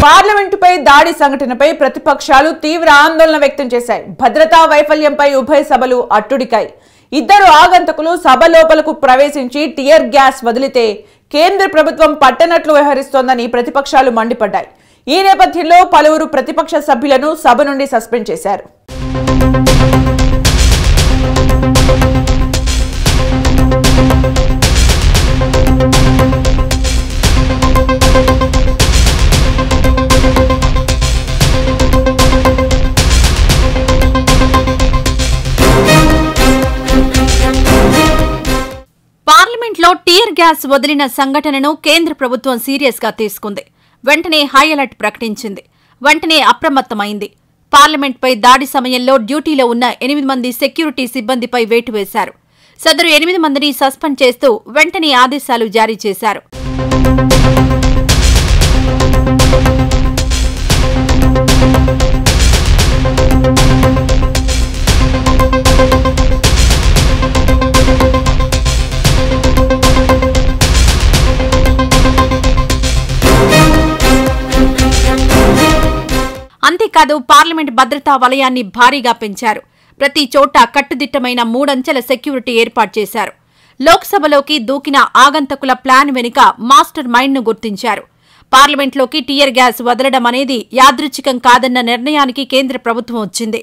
పార్లమెంటుపై దాడి సంఘటనపై ప్రతిపక్షాలు తీవ్ర ఆందోళన వ్యక్తం చేశాయి. భద్రతా వైఫల్యంపై ఉభయ సభలు అట్టుడికాయి. ఇద్దరు ఆగంతకులు సభ లోపలకు ప్రవేశించి టియర్ గ్యాస్ వదిలితే కేంద్ర ప్రభుత్వం పట్టనట్లు వ్యవహరిస్తోందని ప్రతిపక్షాలు మండిపడ్డాయి. ఈ నేపథ్యంలో పలువురు ప్రతిపక్ష సభ్యులను సభ నుండి సస్పెండ్ చేశారు. పార్లమెంట్లో టియర్ గ్యాస్ వదిలిన సంఘటనను కేంద్ర ప్రభుత్వం సీరియస్ గా తీసుకుంది. వెంటనే హై అలర్ట్ ప్రకటించింది. వెంటనే అప్రమత్తమైంది. పార్లమెంట్పై దాడి సమయంలో డ్యూటీలో ఉన్న 8 మంది సెక్యూరిటీ సిబ్బందిపై వేటు వేశారు. సదరు 8 మందిని సస్పెండ్ చేస్తూ వెంటనే ఆదేశాలు జారీ చేశారు. అంతేకాదు పార్లమెంట్ భద్రతా వలయాన్ని భారీగా పెంచారు. ప్రతి చోట కట్టుదిట్టమైన 3 అంచెల సెక్యూరిటీ ఏర్పాటు చేశారు. లోక్సభలోకి దూకిన ఆగంతకుల ప్లాన్ వెనుక మాస్టర్ మైండ్ను గుర్తించారు. పార్లమెంట్లోకి టియర్ గ్యాస్ వదలడం అనేది యాదృచ్ఛికం కాదన్న నిర్ణయానికి కేంద్ర ప్రభుత్వం వచ్చింది.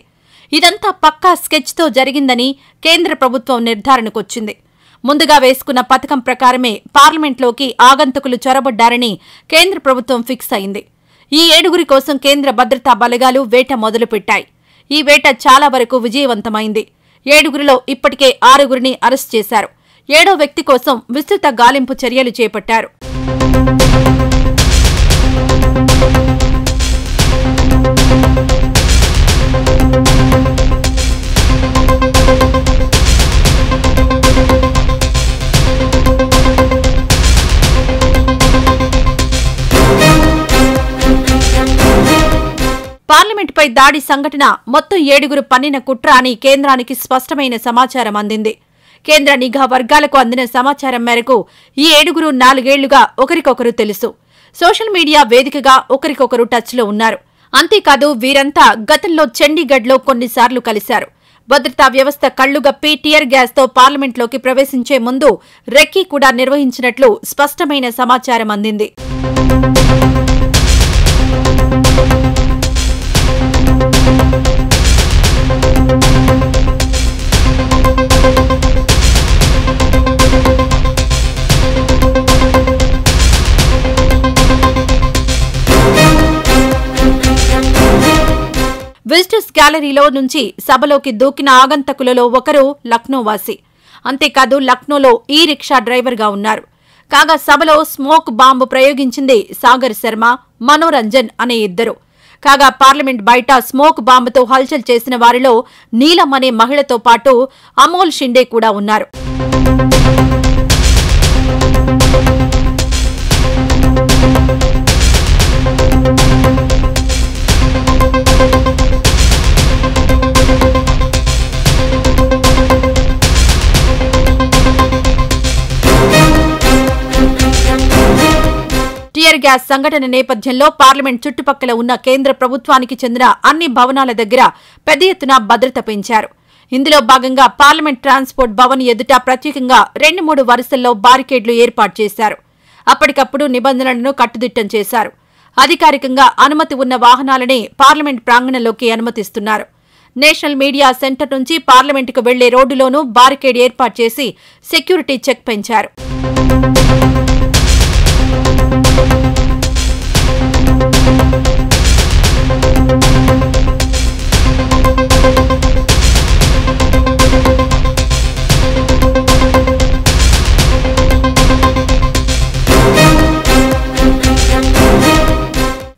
ఇదంతా పక్కా స్కెచ్తో జరిగిందని కేంద్ర ప్రభుత్వం నిర్ధారణకొచ్చింది. ముందుగా వేసుకున్న పథకం ప్రకారమే పార్లమెంట్లోకి ఆగంతకులు చొరబడ్డారని కేంద్ర ప్రభుత్వం ఫిక్స్ అయింది. ఈ 7 కోసం కేంద్ర భద్రతా బలగాలు వేట మొదలుపెట్టాయి. ఈ వేట చాలా వరకు విజయవంతమైంది. 7 ఇప్పటికే 6 అరెస్ట్ చేశారు. 7వ వ్యక్తి కోసం విస్తృత గాలింపు చర్యలు చేపట్టారు. పార్లమెంటుపై దాడి సంఘటన మొత్తం 7 పన్నిన కుట్ర అని కేంద్రానికి స్పష్టమైన సమాచారం అందింది. కేంద్ర నిఘా వర్గాలకు అందిన సమాచారం మేరకు ఈ 7 4 ఏళ్లుగా ఒకరికొకరు తెలుసు. సోషల్ మీడియా వేదికగా ఒకరికొకరు టచ్లో ఉన్నారు. అంతేకాదు వీరంతా గతంలో చండీగఢ్లో కొన్నిసార్లు కలిశారు. భద్రతా వ్యవస్థ కళ్లుగప్పి టియర్ గ్యాస్తో పార్లమెంట్లోకి ప్రవేశించే ముందు రెక్కీ కూడా నిర్వహించినట్లు స్పష్టమైన సమాచారం అందింది. విజిటర్స్ గ్యాలరీలో నుంచి సభలోకి దూకిన ఆగంతకులలో ఒకరు లక్నో వాసి. అంతేకాదు లక్నోలో ఈ రిక్షా డ్రైవర్గా ఉన్నారు. కాగా సభలో స్మోక్ బాంబు ప్రయోగించింది సాగర్ శర్మ, మనోరంజన్ అనే ఇద్దరు. కాగా పార్లమెంట్ బయట స్మోక్ బాంబుతో హల్చల్ చేసిన వారిలో నీలం అనే మహిళతో పాటు అమోల్ షిండే కూడా ఉన్నారు. టియర్ గ్యాస్ సంఘటన నేపథ్యంలో పార్లమెంట్ చుట్టుపక్కల ఉన్న కేంద్ర ప్రభుత్వానికి చెందిన అన్ని భవనాల దగ్గర పెద్ద ఎత్తున భద్రత పెంచారు. ఇందులో భాగంగా పార్లమెంట్ ట్రాన్స్పోర్ట్ భవన్ ఎదుట ప్రత్యేకంగా 2-3 వరుసల్లో బారికేడ్లు ఏర్పాటు చేశారు. అప్పటికప్పుడు నిబంధనలను కట్టుదిట్టం చేశారు. అధికారికంగా అనుమతి ఉన్న వాహనాలనే పార్లమెంట్ ప్రాంగణంలోకి అనుమతిస్తున్నారు. నేషనల్ మీడియా సెంటర్ నుంచి పార్లమెంటుకు వెళ్లే రోడ్డులోనూ బారికేడ్ ఏర్పాటు చేసి సెక్యూరిటీ చెక్ పెంచారు.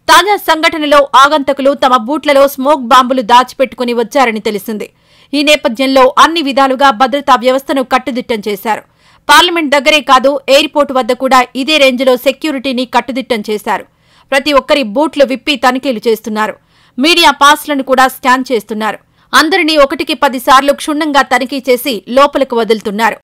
తాజా సంఘటనలో ఆగంతకులు తమ బూట్లలో స్మోక్ బాంబులు దాచిపెట్టుకుని వచ్చారని తెలిసింది. ఈ నేపథ్యంలో అన్ని విధాలుగా భద్రతా వ్యవస్థను కట్టుదిట్టం చేశారు. పార్లమెంట్ దగ్గరే కాదు ఎయిర్పోర్టు వద్ద కూడా ఇదే రేంజ్లో సెక్యూరిటీని కట్టుదిట్టం చేశారు. ప్రతి ఒక్కరి బూట్లు విప్పి తనిఖీలు చేస్తున్నారు. మీడియా పాస్లను కూడా స్కాన్ చేస్తున్నారు. అందరినీ 1కి 10 సార్లు క్షుణ్ణంగా తనిఖీ చేసి లోపలకు వదులుతున్నారు.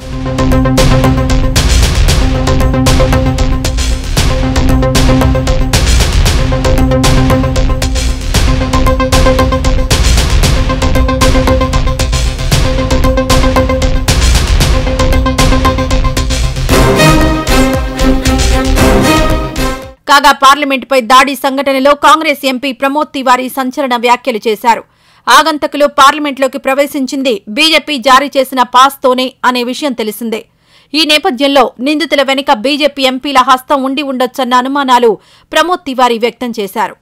కాగా పార్లమెంటుపై దాడి సంఘటనలో కాంగ్రెస్ ఎంపీ ప్రమోద్ తివారీ సంచలన వ్యాఖ్యలు చేశారు. ఆగంతకులు పార్లమెంట్లోకి ప్రవేశించింది బీజేపీ జారీ చేసిన పాస్తోనే అనే విషయం తెలిసిందే. ఈ నేపథ్యంలో నిందితుల వెనుక బీజేపీ ఎంపీల హస్తం ఉండి ఉండొచ్చన్న అనుమానాలు ప్రమోద్ తివారీ వ్యక్తం చేశారు.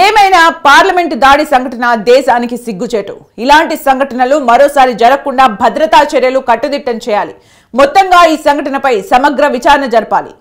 ఏమైనా పార్లమెంటు దాడి సంఘటన దేశానికి సిగ్గుచేటు. ఇలాంటి సంఘటనలు మరోసారి జరగకుండా భద్రతా చర్యలు కట్టుదిట్టం చేయాలి. మొత్తంగా ఈ సంఘటనపై సమగ్ర విచారణ జరపాలి.